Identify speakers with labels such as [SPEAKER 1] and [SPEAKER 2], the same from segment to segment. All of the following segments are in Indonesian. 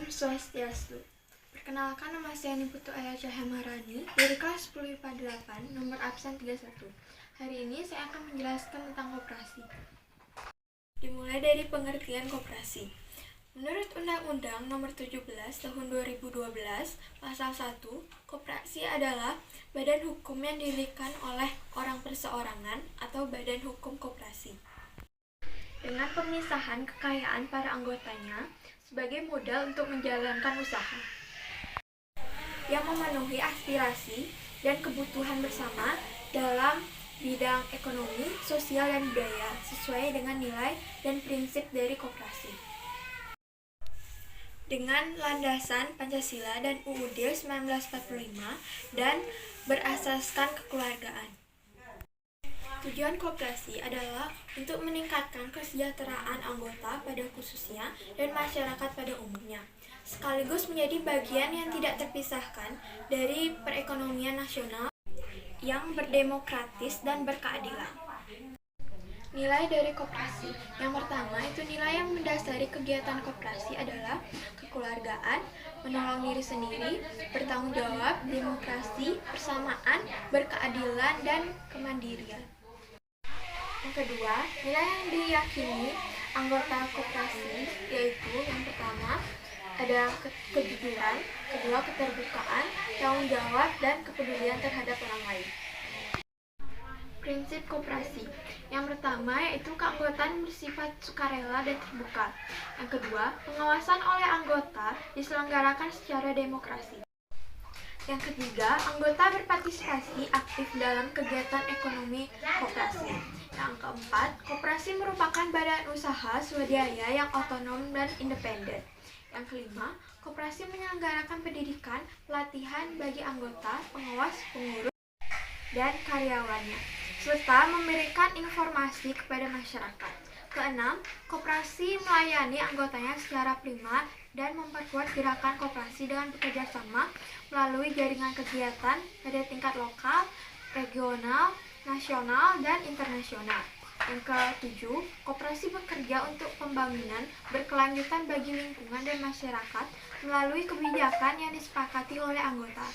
[SPEAKER 1] Om Swastiastu. Perkenalkan, nama saya Niputu Aya Cahya Maharani dari kelas 10 IPA 8, nomor absen 31. Hari ini saya akan menjelaskan tentang koperasi. Dimulai dari pengertian koperasi. Menurut Undang-Undang Nomor 17 Tahun 2012, Pasal 1, koperasi adalah badan hukum yang didirikan oleh orang perseorangan atau badan hukum koperasi, dengan pemisahan kekayaan para anggotanya sebagai modal untuk menjalankan usaha yang memenuhi aspirasi dan kebutuhan bersama dalam bidang ekonomi, sosial, dan budaya sesuai dengan nilai dan prinsip dari koperasi. Dengan landasan Pancasila dan UUD 1945 dan berasaskan kekeluargaan. Tujuan koperasi adalah untuk meningkatkan kesejahteraan anggota pada khususnya dan masyarakat pada umumnya, sekaligus menjadi bagian yang tidak terpisahkan dari perekonomian nasional yang berdemokratis dan berkeadilan. Nilai dari koperasi. Yang pertama itu nilai yang mendasari kegiatan koperasi adalah kekeluargaan, menolong diri sendiri, bertanggung jawab, demokrasi, persamaan, berkeadilan, dan kemandirian. Yang kedua, nilai yang diyakini anggota koperasi yaitu yang pertama ada kejujuran, kedua keterbukaan, tanggung jawab, dan kepedulian terhadap orang lain. Prinsip koperasi. Yang pertama yaitu keanggotaan bersifat sukarela dan terbuka. Yang kedua, pengawasan oleh anggota diselenggarakan secara demokrasi. Yang ketiga, anggota berpartisipasi aktif dalam kegiatan ekonomi koperasi. Yang keempat, koperasi merupakan badan usaha swadaya yang otonom dan independen. Yang kelima, koperasi menyelenggarakan pendidikan, pelatihan bagi anggota, pengawas, pengurus, dan karyawannya, serta memberikan informasi kepada masyarakat. Keenam, koperasi melayani anggotanya secara prima dan memperkuat gerakan koperasi dengan bekerja sama melalui jaringan kegiatan pada tingkat lokal, regional, nasional, dan internasional. Yang ketujuh, koperasi bekerja untuk pembangunan berkelanjutan bagi lingkungan dan masyarakat melalui kebijakan yang disepakati oleh anggota.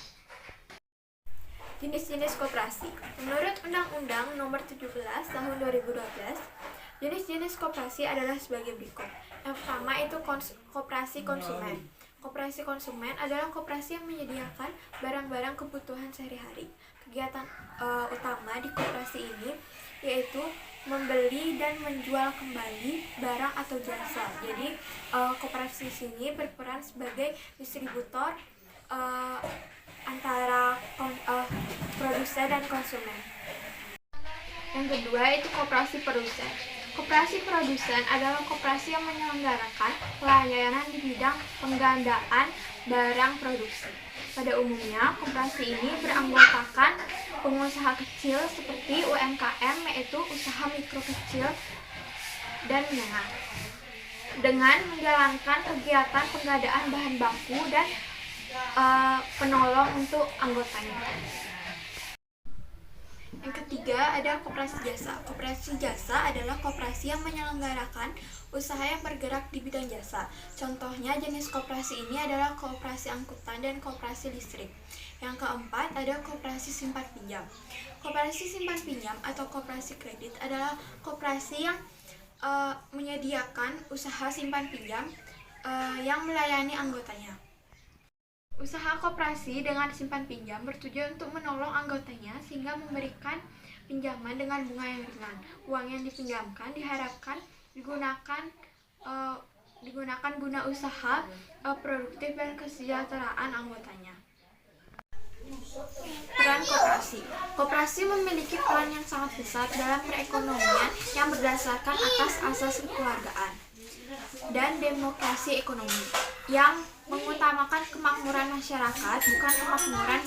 [SPEAKER 1] Jenis-jenis koperasi. Menurut Undang-Undang Nomor 17 Tahun 2012, jenis-jenis koperasi adalah sebagai berikut. Yang pertama itu koperasi konsumen. Koperasi konsumen adalah koperasi yang menyediakan barang-barang kebutuhan sehari-hari. Kegiatan utama di koperasi ini yaitu membeli dan menjual kembali barang atau jasa. Jadi koperasi sini berperan sebagai distributor antara produsen dan konsumen. Yang kedua itu koperasi produsen. Koperasi produsen adalah koperasi yang menyelenggarakan pelayanan di bidang penggandaan barang produksi. Pada umumnya, koperasi ini beranggotakan pengusaha kecil seperti UMKM, yaitu usaha mikro kecil dan menengah, dengan menjalankan kegiatan pengadaan bahan baku dan penolong untuk anggotanya. Yang ketiga ada koperasi jasa. Koperasi jasa adalah koperasi yang menyelenggarakan usaha yang bergerak di bidang jasa. Contohnya jenis koperasi ini adalah koperasi angkutan dan koperasi listrik. Yang keempat ada koperasi simpan pinjam. Koperasi simpan pinjam atau koperasi kredit adalah koperasi yang menyediakan usaha simpan pinjam yang melayani anggotanya. Usaha koperasi dengan simpan pinjam bertujuan untuk menolong anggotanya sehingga memberikan pinjaman dengan bunga yang ringan. Uang yang dipinjamkan diharapkan digunakan guna usaha produktif dan kesejahteraan anggotanya. Peran koperasi. Koperasi memiliki peran yang sangat besar dalam perekonomian yang berdasarkan atas asas kekeluargaan dan demokrasi ekonomi yang mengutamakan kemakmuran masyarakat, bukan kemakmuran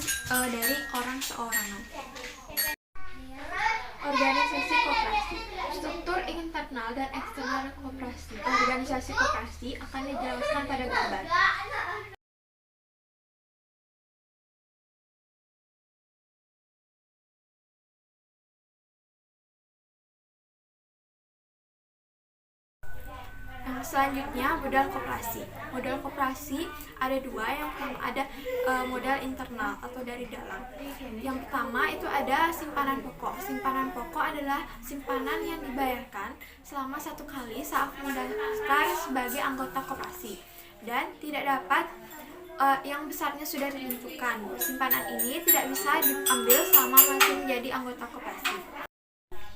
[SPEAKER 1] dari orang seorangan. Organisasi koperasi. Struktur internal dan eksternal koperasi. Organisasi koperasi akan dijelaskan pada gambar. Yang Selanjutnya, modal koperasi. Modal koperasi ada dua. Yang pertama ada modal internal atau dari dalam. Yang pertama itu ada simpanan pokok. Simpanan pokok adalah simpanan yang dibayarkan selama 1 kali saat mendaftar sebagai anggota koperasi dan tidak dapat yang besarnya sudah ditentukan. Simpanan ini tidak bisa diambil selama masih menjadi anggota koperasi.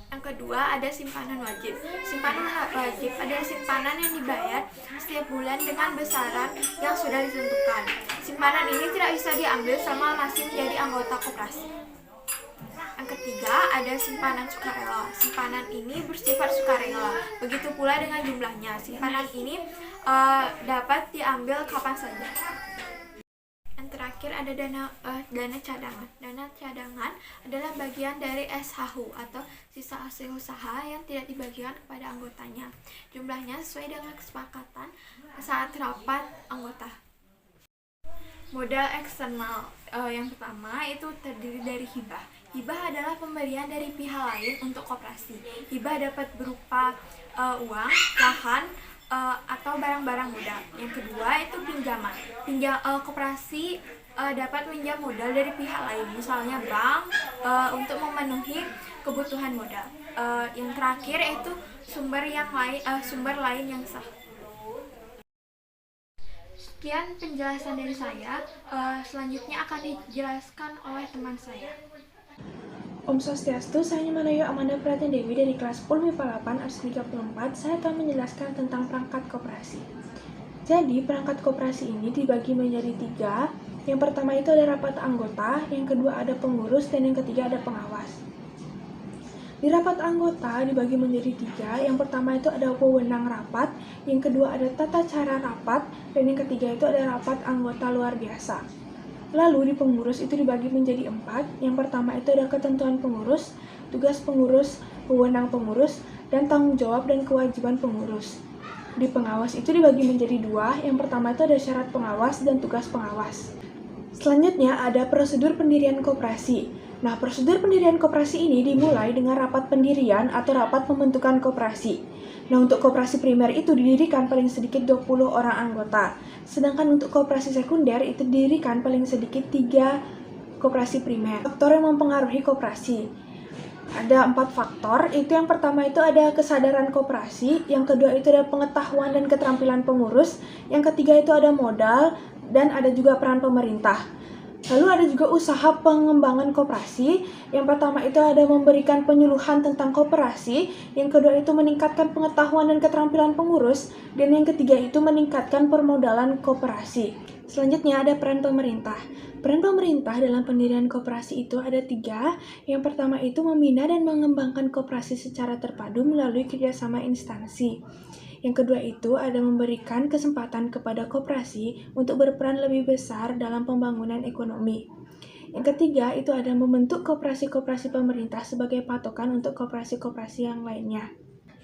[SPEAKER 1] Yang kedua ada simpanan wajib. Simpanan wajib adalah simpanan yang dibayar setiap bulan dengan besaran yang sudah ditentukan. Simpanan ini tidak bisa diambil selama masih menjadi anggota koperasi. Yang ketiga ada simpanan sukarela. Simpanan ini bersifat sukarela. Begitu pula dengan jumlahnya. Simpanan ini dapat diambil kapan saja. Yang terakhir ada dana cadangan. Dana cadangan adalah bagian dari SHU atau sisa hasil usaha yang tidak dibagikan kepada anggotanya. Jumlahnya sesuai dengan kesepakatan saat rapat anggota. Modal eksternal yang pertama itu terdiri dari hibah. Hibah adalah pemberian dari pihak lain untuk koperasi. Hibah dapat berupa uang, lahan, atau barang-barang modal. Yang kedua itu pinjaman. Koperasi dapat meminjam modal dari pihak lain, misalnya bank, untuk memenuhi kebutuhan modal. Yang terakhir itu sumber lain yang sah. Sekian penjelasan dari saya. Selanjutnya akan dijelaskan oleh teman saya.
[SPEAKER 2] Om Swastiastu, saya Manayu Amanda Pratian Dewi dari kelas 10 MIPA 8 absen 34. Saya akan menjelaskan tentang perangkat koperasi. Jadi, perangkat koperasi ini dibagi menjadi 3. Yang pertama itu ada rapat anggota, yang kedua ada pengurus, dan yang ketiga ada pengawas. Di rapat anggota dibagi menjadi 3. Yang pertama itu ada wewenang rapat, yang kedua ada tata cara rapat, dan yang ketiga itu ada rapat anggota luar biasa. Lalu di pengurus itu dibagi menjadi 4. Yang pertama itu ada ketentuan pengurus, tugas pengurus, wewenang pengurus, dan tanggung jawab dan kewajiban pengurus. Di pengawas itu dibagi menjadi 2. Yang pertama itu ada syarat pengawas dan tugas pengawas. Selanjutnya ada prosedur pendirian koperasi. Nah, prosedur pendirian koperasi ini dimulai dengan rapat pendirian atau rapat pembentukan koperasi. Nah, untuk koperasi primer itu didirikan paling sedikit 20 orang anggota. Sedangkan untuk koperasi sekunder itu didirikan paling sedikit 3 koperasi primer. Faktor yang mempengaruhi koperasi. Ada 4 faktor. Itu yang pertama itu ada kesadaran koperasi, yang kedua itu ada pengetahuan dan keterampilan pengurus, yang ketiga itu ada modal, dan ada juga peran pemerintah. Lalu ada juga usaha pengembangan koperasi. Yang pertama itu ada memberikan penyuluhan tentang koperasi, yang kedua itu meningkatkan pengetahuan dan keterampilan pengurus, dan yang ketiga itu meningkatkan permodalan koperasi. Selanjutnya ada peran pemerintah. Peran pemerintah dalam pendirian koperasi itu ada 3. Yang pertama itu membina dan mengembangkan koperasi secara terpadu melalui kerjasama instansi. Yang kedua itu ada memberikan kesempatan kepada koperasi untuk berperan lebih besar dalam pembangunan ekonomi. Yang ketiga itu ada membentuk koperasi-koperasi pemerintah sebagai patokan untuk koperasi-koperasi yang lainnya.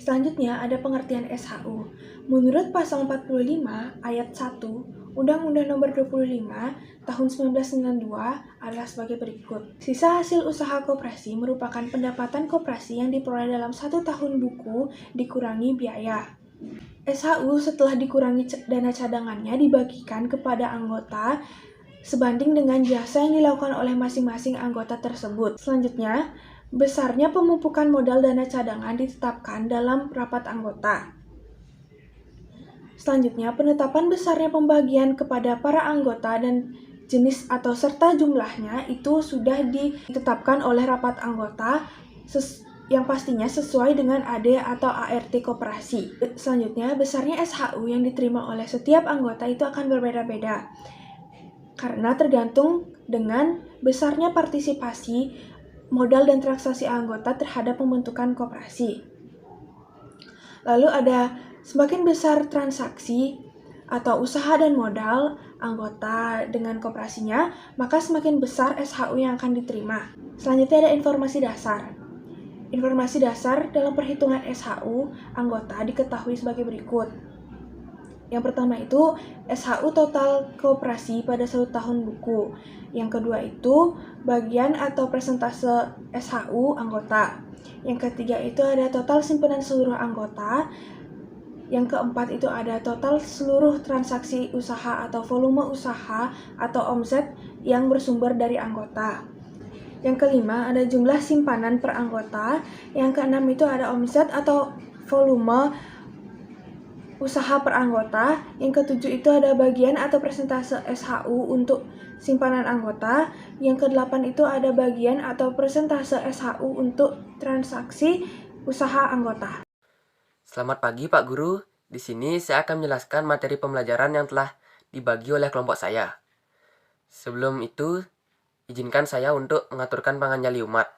[SPEAKER 2] Selanjutnya ada pengertian SHU. Menurut pasal 45 ayat 1 Undang-Undang Nomor 25 Tahun 1992 adalah sebagai berikut. Sisa hasil usaha koperasi merupakan pendapatan koperasi yang diperoleh dalam 1 tahun buku dikurangi biaya. SHU setelah dikurangi dana cadangannya dibagikan kepada anggota sebanding dengan jasa yang dilakukan oleh masing-masing anggota tersebut. Selanjutnya, besarnya pemupukan modal dana cadangan ditetapkan dalam rapat anggota. Selanjutnya, penetapan besarnya pembagian kepada para anggota dan jenis atau serta jumlahnya itu sudah ditetapkan oleh rapat anggota yang pastinya sesuai dengan AD atau ART koperasi. Selanjutnya, besarnya SHU yang diterima oleh setiap anggota itu akan berbeda-beda karena tergantung dengan besarnya partisipasi, modal dan transaksi anggota terhadap pembentukan koperasi. Lalu ada semakin besar transaksi atau usaha dan modal anggota dengan koperasinya, maka semakin besar SHU yang akan diterima. Selanjutnya ada informasi dasar. Informasi dasar dalam perhitungan SHU anggota diketahui sebagai berikut. Yang pertama itu SHU total koperasi pada 1 tahun buku. Yang kedua itu bagian atau persentase SHU anggota. Yang ketiga itu ada total simpanan seluruh anggota. Yang keempat itu ada total seluruh transaksi usaha atau volume usaha atau omset yang bersumber dari anggota. Yang kelima ada jumlah simpanan per anggota. Yang keenam itu ada omset atau volume usaha per anggota. Yang ketujuh itu ada bagian atau persentase SHU untuk simpanan anggota. Yang kedelapan itu ada bagian atau persentase SHU untuk transaksi usaha anggota.
[SPEAKER 3] Selamat pagi Pak Guru. Di sini saya akan menjelaskan materi pembelajaran yang telah dibagi oleh kelompok saya. Sebelum itu, izinkan saya untuk mengaturkan panganjali umat.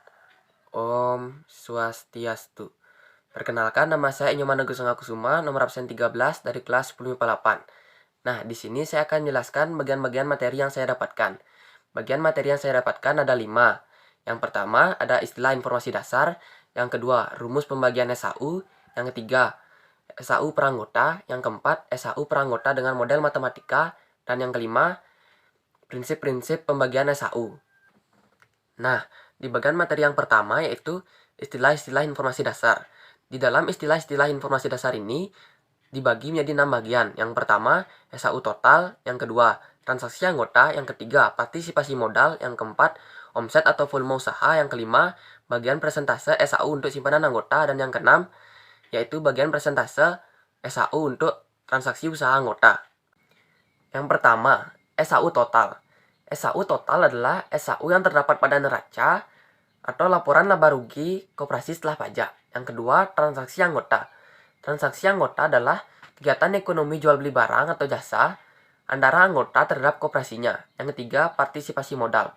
[SPEAKER 3] Om Swastiastu. Perkenalkan, nama saya Inyoman Agus Kusuma, nomor absen 13 dari kelas 10 MIPA 8. Nah, di sini saya akan menjelaskan bagian-bagian materi yang saya dapatkan. Bagian materi yang saya dapatkan ada 5. Yang pertama ada istilah informasi dasar, yang kedua rumus pembagian SHU, yang ketiga SHU per anggota, yang keempat SHU per anggota dengan model matematika, dan yang kelima prinsip-prinsip pembagian SHU. Nah, di bagian materi yang pertama yaitu istilah-istilah informasi dasar. Di dalam istilah-istilah informasi dasar ini dibagi menjadi 6 bagian. Yang pertama SHU total, yang kedua transaksi anggota, yang ketiga partisipasi modal, yang keempat omset atau volume usaha, yang kelima bagian persentase SHU untuk simpanan anggota, dan yang keenam yaitu bagian persentase SHU untuk transaksi usaha anggota. Yang pertama, SHU total. SHU total adalah SHU yang terdapat pada neraca atau laporan laba rugi koperasi setelah pajak. Yang kedua, transaksi anggota. Transaksi anggota adalah kegiatan ekonomi jual beli barang atau jasa antara anggota terhadap koperasinya. Yang ketiga, partisipasi modal.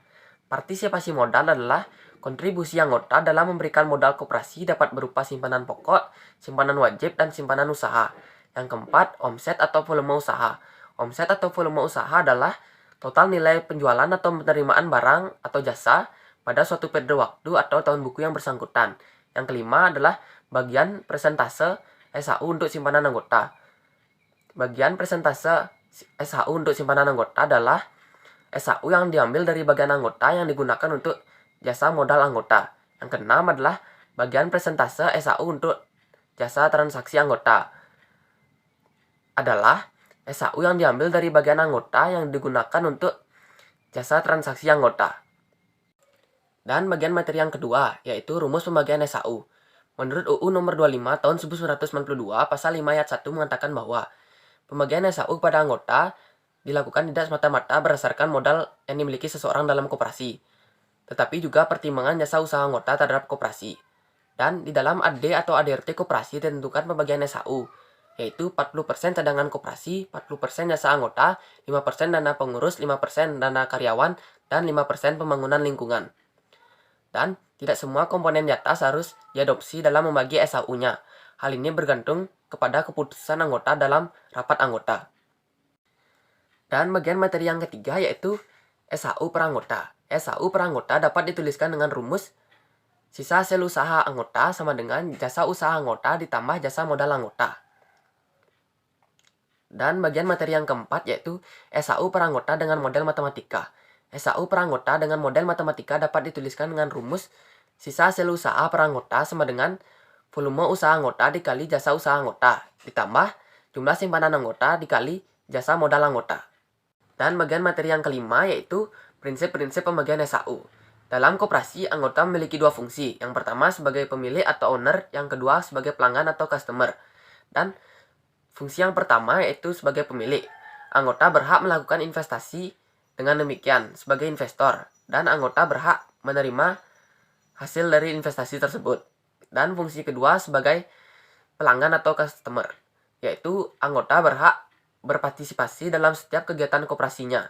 [SPEAKER 3] Partisipasi modal adalah kontribusi anggota dalam memberikan modal koperasi dapat berupa simpanan pokok, simpanan wajib, dan simpanan usaha. Yang keempat, omset atau volume usaha. Omset atau volume usaha adalah total nilai penjualan atau penerimaan barang atau jasa pada suatu periode waktu atau tahun buku yang bersangkutan. Yang kelima adalah bagian persentase SHU untuk simpanan anggota. Bagian persentase SHU untuk simpanan anggota adalah SHU yang diambil dari bagian anggota yang digunakan untuk jasa modal anggota. Yang keenam adalah bagian persentase SHU untuk jasa transaksi anggota. Adalah SHU yang diambil dari bagian anggota yang digunakan untuk jasa transaksi anggota. Dan bagian materi yang kedua, yaitu rumus pembagian SHU. Menurut UU nomor 25 tahun 1992 pasal 5 ayat 1 mengatakan bahwa pembagian SHU pada anggota dilakukan tidak semata-mata berdasarkan modal yang dimiliki seseorang dalam koperasi, tetapi juga pertimbangan jasa usaha anggota terhadap koperasi. Dan di dalam AD atau ADRT koperasi ditentukan pembagian SHU, yaitu 40% cadangan koperasi, 40% jasa anggota, 5% dana pengurus, 5% dana karyawan, dan 5% pembangunan lingkungan. Dan tidak semua komponen di atas harus diadopsi dalam membagi SHU-nya. Hal ini bergantung kepada keputusan anggota dalam rapat anggota. Dan bagian materi yang ketiga yaitu SHU per anggota. SHU per anggota dapat dituliskan dengan rumus sisa hasil usaha anggota sama dengan jasa usaha anggota ditambah jasa modal anggota. Dan bagian materi yang keempat yaitu SHU per anggota dengan model matematika. SHU per anggota dengan model matematika dapat dituliskan dengan rumus sisa hasil usaha per anggota sama dengan volume usaha anggota dikali jasa usaha anggota ditambah jumlah simpanan anggota dikali jasa modal anggota. Dan bagian materi yang kelima yaitu prinsip-prinsip pembagian SHU. Dalam koperasi, anggota memiliki dua fungsi. Yang pertama sebagai pemilik atau owner, yang kedua sebagai pelanggan atau customer. Dan fungsi yang pertama yaitu sebagai pemilik. Anggota berhak melakukan investasi dengan demikian sebagai investor, dan anggota berhak menerima hasil dari investasi tersebut. Dan fungsi kedua sebagai pelanggan atau customer, yaitu anggota berhak berpartisipasi dalam setiap kegiatan koperasinya.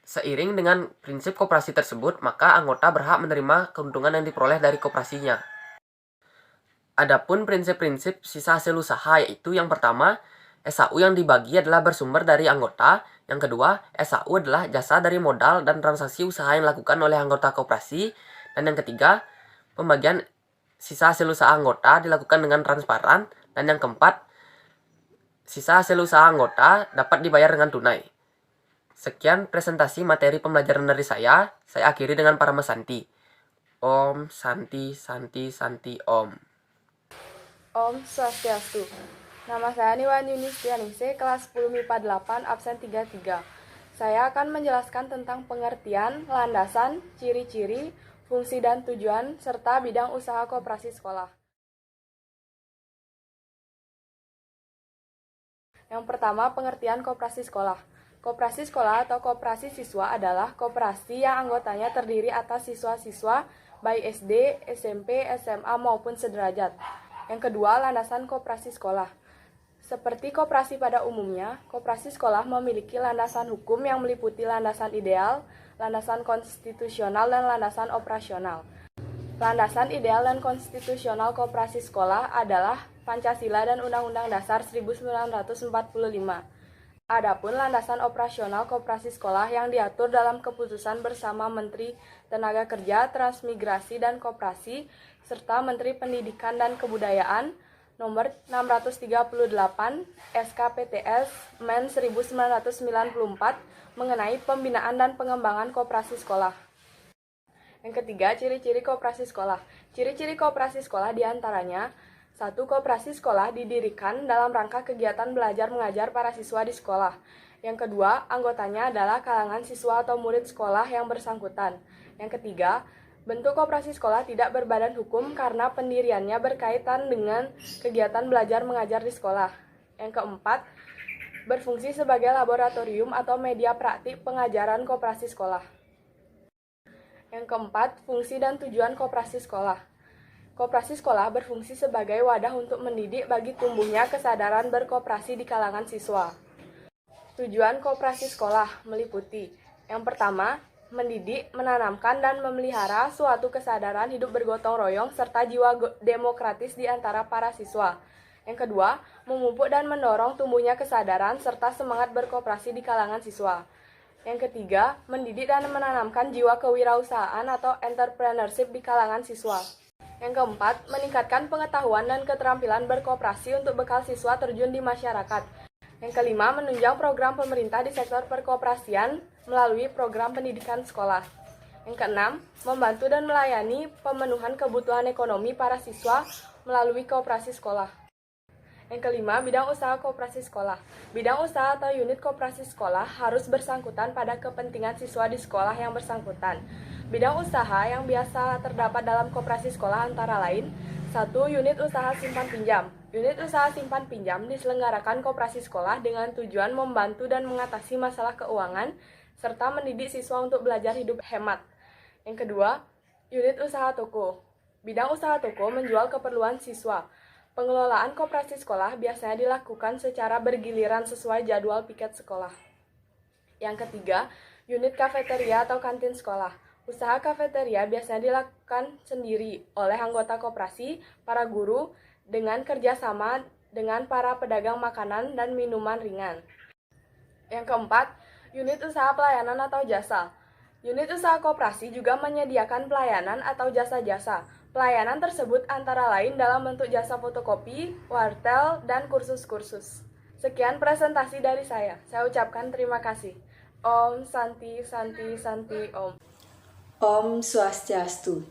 [SPEAKER 3] Seiring dengan prinsip koperasi tersebut, maka anggota berhak menerima keuntungan yang diperoleh dari koperasinya. Adapun prinsip-prinsip sisa hasil usaha yaitu yang pertama, SHU yang dibagi adalah bersumber dari anggota. Yang kedua, SHU adalah jasa dari modal dan transaksi usaha yang dilakukan oleh anggota koperasi. Dan yang ketiga, pembagian sisa hasil usaha anggota dilakukan dengan transparan. Dan yang keempat, sisa hasil usaha anggota dapat dibayar dengan tunai. Sekian presentasi materi pembelajaran dari saya akhiri dengan Parama Santi. Om Santi Santi Santi Om.
[SPEAKER 2] Om Swastiastu.
[SPEAKER 4] Nama saya Niwan Yunistianingsih, kelas 10 MIPA 8, absen 33. Saya akan menjelaskan tentang pengertian, landasan, ciri-ciri, fungsi dan tujuan, serta bidang usaha koperasi sekolah. Yang pertama, pengertian koperasi sekolah. Koperasi sekolah atau koperasi siswa adalah koperasi yang anggotanya terdiri atas siswa-siswa baik SD, SMP, SMA maupun sederajat. Yang kedua, landasan koperasi sekolah. Seperti koperasi pada umumnya, koperasi sekolah memiliki landasan hukum yang meliputi landasan ideal, landasan konstitusional, dan landasan operasional. Landasan ideal dan konstitusional koperasi sekolah adalah Pancasila dan Undang-Undang Dasar 1945. Adapun landasan operasional koperasi sekolah yang diatur dalam keputusan bersama Menteri Tenaga Kerja, Transmigrasi, dan Koperasi, serta Menteri Pendidikan dan Kebudayaan nomor 638 SKPTS Men 1994 mengenai pembinaan dan pengembangan koperasi sekolah. Yang ketiga, ciri-ciri koperasi sekolah. Ciri-ciri koperasi sekolah diantaranya: 1. Koperasi sekolah didirikan dalam rangka kegiatan belajar mengajar para siswa di sekolah. Yang kedua, anggotanya adalah kalangan siswa atau murid sekolah yang bersangkutan. Yang ketiga, bentuk koperasi sekolah tidak berbadan hukum karena pendiriannya berkaitan dengan kegiatan belajar mengajar di sekolah. Yang keempat, berfungsi sebagai laboratorium atau media praktik pengajaran koperasi sekolah. Yang keempat, fungsi dan tujuan koperasi sekolah. Koperasi sekolah berfungsi sebagai wadah untuk mendidik bagi tumbuhnya kesadaran berkoperasi di kalangan siswa. Tujuan koperasi sekolah meliputi: yang pertama, mendidik, menanamkan, dan memelihara suatu kesadaran hidup bergotong royong serta jiwa demokratis di antara para siswa. Yang kedua, memupuk dan mendorong tumbuhnya kesadaran serta semangat berkoperasi di kalangan siswa. Yang ketiga, mendidik dan menanamkan jiwa kewirausahaan atau entrepreneurship di kalangan siswa. Yang keempat, meningkatkan pengetahuan dan keterampilan berkoperasi untuk bekal siswa terjun di masyarakat. Yang kelima, menunjang program pemerintah di sektor perkoperasian melalui program pendidikan sekolah. Yang keenam, membantu dan melayani pemenuhan kebutuhan ekonomi para siswa melalui koperasi sekolah. Yang kelima, bidang usaha koperasi sekolah. Bidang usaha atau unit koperasi sekolah harus bersangkutan pada kepentingan siswa di sekolah yang bersangkutan. Bidang usaha yang biasa terdapat dalam koperasi sekolah antara lain: 1. Unit usaha simpan pinjam. Unit usaha simpan pinjam diselenggarakan koperasi sekolah dengan tujuan membantu dan mengatasi masalah keuangan serta mendidik siswa untuk belajar hidup hemat. Yang kedua, unit usaha toko. Bidang usaha toko menjual keperluan siswa. Pengelolaan koperasi sekolah biasanya dilakukan secara bergiliran sesuai jadwal piket sekolah. Yang ketiga, unit kafeteria atau kantin sekolah. Usaha kafeteria biasanya dilakukan sendiri oleh anggota koperasi, para guru, dengan kerjasama dengan para pedagang makanan dan minuman ringan. Yang keempat, unit usaha pelayanan atau jasa. Unit usaha koperasi juga menyediakan pelayanan atau jasa-jasa. Pelayanan tersebut antara lain dalam bentuk jasa fotokopi, wartel, dan kursus-kursus. Sekian presentasi dari saya. Saya ucapkan terima kasih. Om Santi Santi Santi Om.
[SPEAKER 5] Om Swastiastu.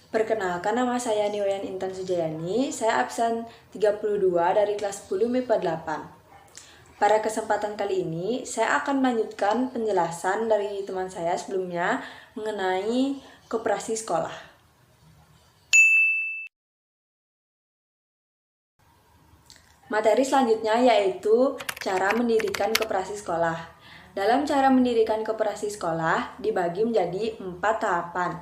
[SPEAKER 5] Perkenalkan, nama saya Niwayan Intan Sujayani. Saya absen 32 dari kelas 10 MIPA 8. Pada kesempatan kali ini, saya akan melanjutkan penjelasan dari teman saya sebelumnya mengenai koperasi sekolah. Materi selanjutnya yaitu cara mendirikan koperasi sekolah. Dalam cara mendirikan koperasi sekolah dibagi menjadi 4 tahapan.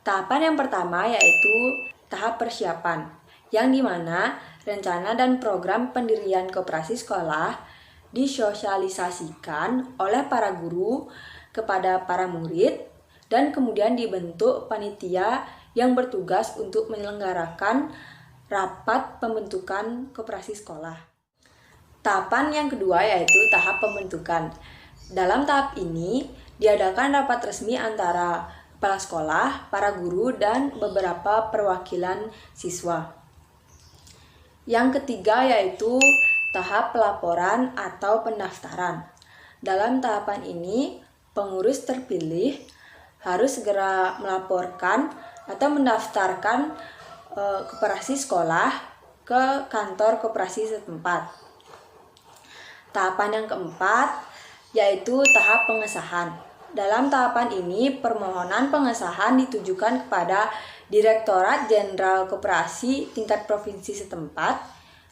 [SPEAKER 5] Tahapan yang pertama yaitu tahap persiapan, yang dimana rencana dan program pendirian koperasi sekolah disosialisasikan oleh para guru kepada para murid dan kemudian dibentuk panitia yang bertugas untuk menyelenggarakan rapat pembentukan koperasi sekolah. Tahapan yang kedua yaitu tahap pembentukan. Dalam tahap ini diadakan rapat resmi antara kepala sekolah, para guru, dan beberapa perwakilan siswa. Yang ketiga yaitu tahap pelaporan atau pendaftaran. Dalam tahapan ini, pengurus terpilih harus segera melaporkan atau mendaftarkan koperasi sekolah ke kantor koperasi setempat. Tahapan yang keempat yaitu tahap pengesahan. Dalam tahapan ini, permohonan pengesahan ditujukan kepada Direktorat Jenderal Koperasi tingkat provinsi setempat,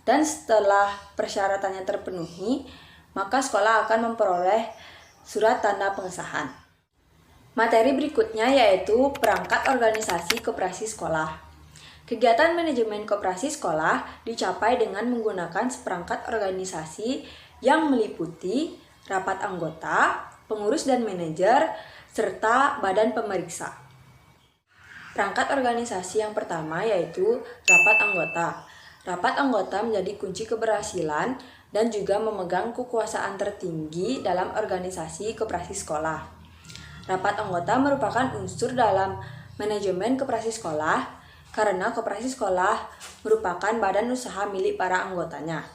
[SPEAKER 5] dan setelah persyaratannya terpenuhi, maka sekolah akan memperoleh surat tanda pengesahan. Materi berikutnya yaitu perangkat organisasi koperasi sekolah. Kegiatan manajemen koperasi sekolah dicapai dengan menggunakan seperangkat organisasi yang meliputi rapat anggota, pengurus dan manajer, serta badan pemeriksa. Perangkat organisasi yang pertama yaitu rapat anggota. Rapat anggota menjadi kunci keberhasilan dan juga memegang kekuasaan tertinggi dalam organisasi koperasi sekolah. Rapat anggota merupakan unsur dalam manajemen koperasi sekolah karena koperasi sekolah merupakan badan usaha milik para anggotanya.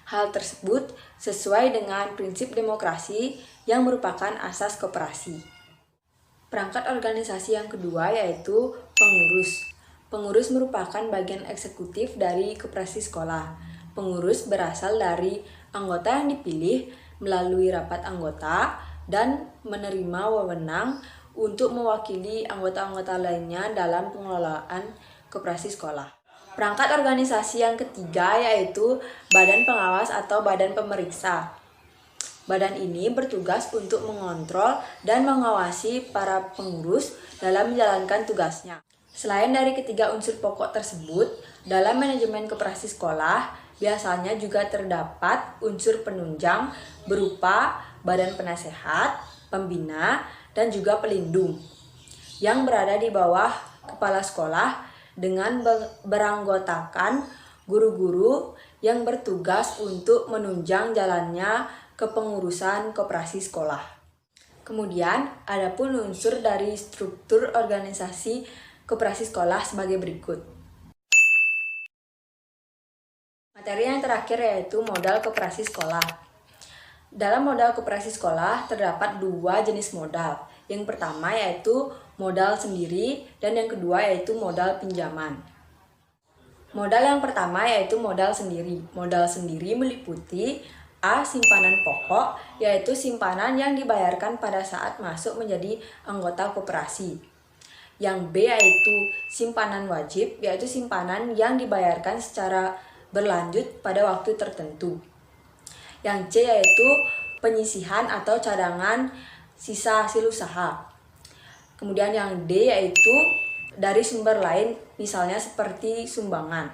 [SPEAKER 5] Hal tersebut sesuai dengan prinsip demokrasi yang merupakan asas koperasi. Perangkat organisasi yang kedua yaitu pengurus. Pengurus merupakan bagian eksekutif dari koperasi sekolah. Pengurus berasal dari anggota yang dipilih melalui rapat anggota dan menerima wewenang untuk mewakili anggota-anggota lainnya dalam pengelolaan koperasi sekolah. Perangkat organisasi yang ketiga yaitu badan pengawas atau badan pemeriksa. Badan ini bertugas untuk mengontrol dan mengawasi para pengurus dalam menjalankan tugasnya. Selain dari ketiga unsur pokok tersebut, dalam manajemen koperasi sekolah biasanya juga terdapat unsur penunjang berupa badan penasehat, pembina, dan juga pelindung yang berada di bawah kepala sekolah dengan beranggotakan guru-guru yang bertugas untuk menunjang jalannya kepengurusan koperasi sekolah. Kemudian, ada pun unsur dari struktur organisasi koperasi sekolah sebagai berikut. Materi yang terakhir yaitu modal koperasi sekolah. Dalam modal koperasi sekolah terdapat dua jenis modal. Yang pertama yaitu modal sendiri dan yang kedua yaitu modal pinjaman. Modal yang pertama yaitu modal sendiri. Modal sendiri meliputi A. Simpanan pokok, yaitu simpanan yang dibayarkan pada saat masuk menjadi anggota koperasi. Yang B yaitu simpanan wajib, yaitu simpanan yang dibayarkan secara berlanjut pada waktu tertentu. Yang C yaitu penyisihan atau cadangan sisa hasil usaha. Kemudian yang D yaitu dari sumber lain, misalnya seperti sumbangan.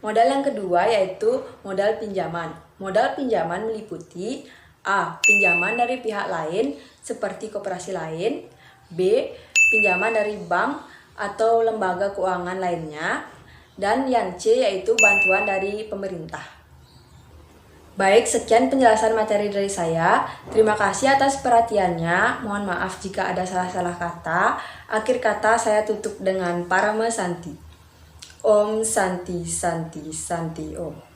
[SPEAKER 5] Modal yang kedua yaitu modal pinjaman. Modal pinjaman meliputi A. Pinjaman dari pihak lain seperti koperasi lain, B. Pinjaman dari bank atau lembaga keuangan lainnya, dan yang C yaitu bantuan dari pemerintah. Baik, sekian penjelasan materi dari saya. Terima kasih atas perhatiannya. Mohon maaf jika ada salah-salah kata. Akhir kata saya tutup dengan Parama Santi. Om Santi Santi Santi Om.